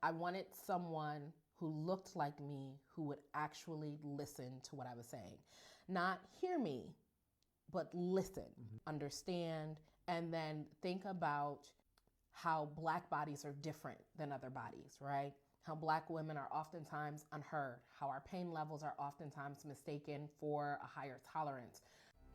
I wanted someone who looked like me, who would actually listen to what I was saying. Not hear me, but listen, understand, and then think about how Black bodies are different than other bodies, right? How Black women are oftentimes unheard, how our pain levels are oftentimes mistaken for a higher tolerance.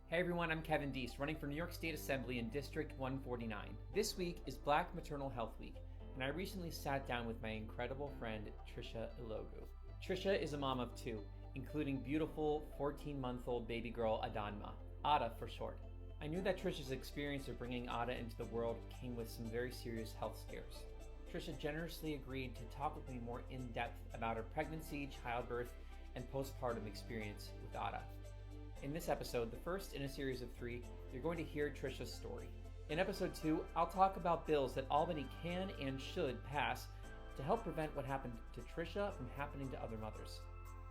Hey everyone, I'm Kevin Deese, running for New York State Assembly in District 149. This week is Black Maternal Health Week, and I recently sat down with my incredible friend, Tricia Ilogu. Tricia is a mom of two, including beautiful 14-month-old baby girl Adanma, Ada for short. I knew that Tricia's experience of bringing Ada into the world came with some very serious health scares. Tricia generously agreed to talk with me more in depth about her pregnancy, childbirth, and postpartum experience with Ada. In this episode, the first in a series of 3, you're going to hear Tricia's story. In episode 2, I'll talk about bills that Albany can and should pass to help prevent what happened to Tricia from happening to other mothers.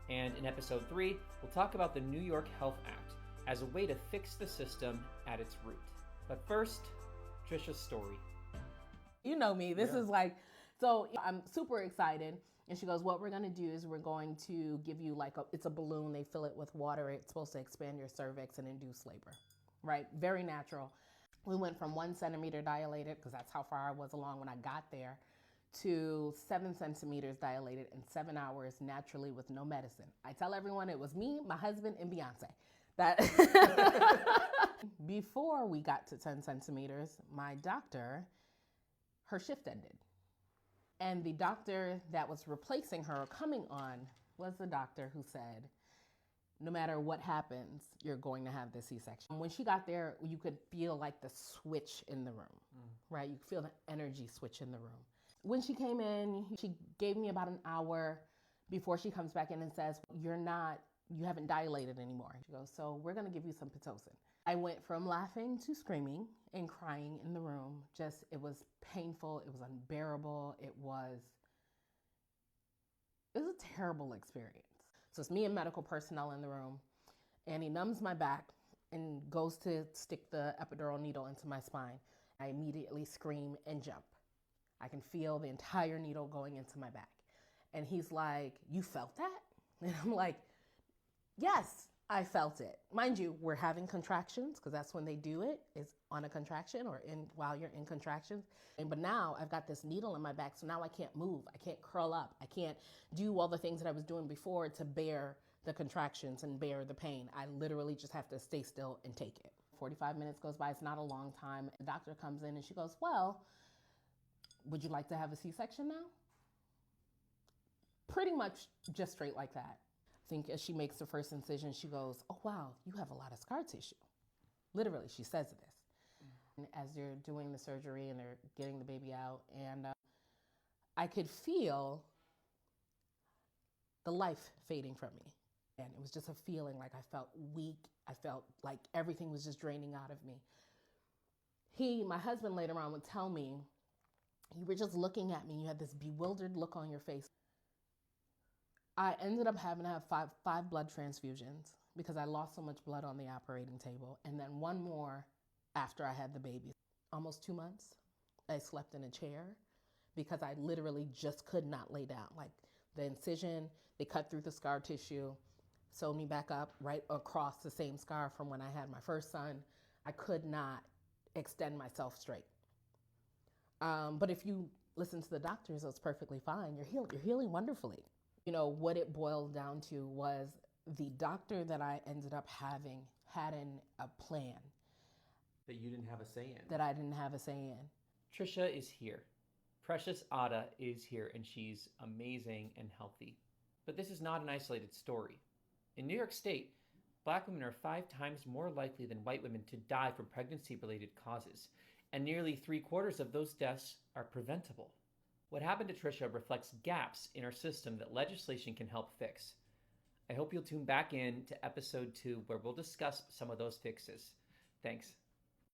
And in episode 3, we'll talk about the New York Health Act as a way to fix the system at its root. But first, Tricia's story. You know me, this is like, so I'm super excited. And she goes, what we're going to do is we're going to give you it's a balloon. They fill it with water. It's supposed to expand your cervix and induce labor, right? Very natural. We went from 1 centimeter dilated, because that's how far I was along when I got there, to 7 centimeters dilated in 7 hours naturally with no medicine. I tell everyone it was me, my husband, and Beyonce. Before we got to 10 centimeters, my doctor, her shift ended. And the doctor that was replacing her or coming on was the doctor who said, no matter what happens, you're going to have the C-section. When she got there, you could feel like the switch in the room, right? You could feel the energy switch in the room. When she came in, she gave me about an hour before she comes back in and says, you haven't dilated anymore. She goes, so we're going to give you some Pitocin. I went from laughing to screaming and crying in the room. It was painful. It was unbearable. It was a terrible experience. So it's me and medical personnel in the room, and he numbs my back and goes to stick the epidural needle into my spine. I immediately scream and jump. I can feel the entire needle going into my back. And he's like, you felt that? And I'm like, yes, I felt it. Mind you, we're having contractions, because that's when they do it, is on a contraction or while you're in contractions. But now I've got this needle in my back, so now I can't move. I can't curl up. I can't do all the things that I was doing before to bear the contractions and bear the pain. I literally just have to stay still and take it. 45 minutes goes by. It's not a long time. The doctor comes in and she goes, well, would you like to have a C-section now? Pretty much just straight like that. I think as she makes the first incision, she goes, oh, wow, you have a lot of scar tissue. Literally, she says this. And as they're doing the surgery and they're getting the baby out, and I could feel the life fading from me. And it was just a feeling like I felt weak. I felt like everything was just draining out of me. My husband later on would tell me, you were just looking at me. You had this bewildered look on your face. I ended up having to have five blood transfusions because I lost so much blood on the operating table. And then one more after I had the baby. Almost 2 months, I slept in a chair because I literally just could not lay down. Like the incision, they cut through the scar tissue, sewed me back up right across the same scar from when I had my first son. I could not extend myself straight. But if you listen to the doctors, it's perfectly fine. You're healing wonderfully. You know, what it boiled down to was the doctor that I ended up having had a plan. That you didn't have a say in. That I didn't have a say in. Tricia is here. Precious Ada is here, and she's amazing and healthy. But this is not an isolated story. In New York State, Black women are 5 times more likely than white women to die from pregnancy-related causes, and nearly 3/4 of those deaths are preventable. What happened to Tricia reflects gaps in our system that legislation can help fix. I hope you'll tune back in to episode 2 where we'll discuss some of those fixes. Thanks.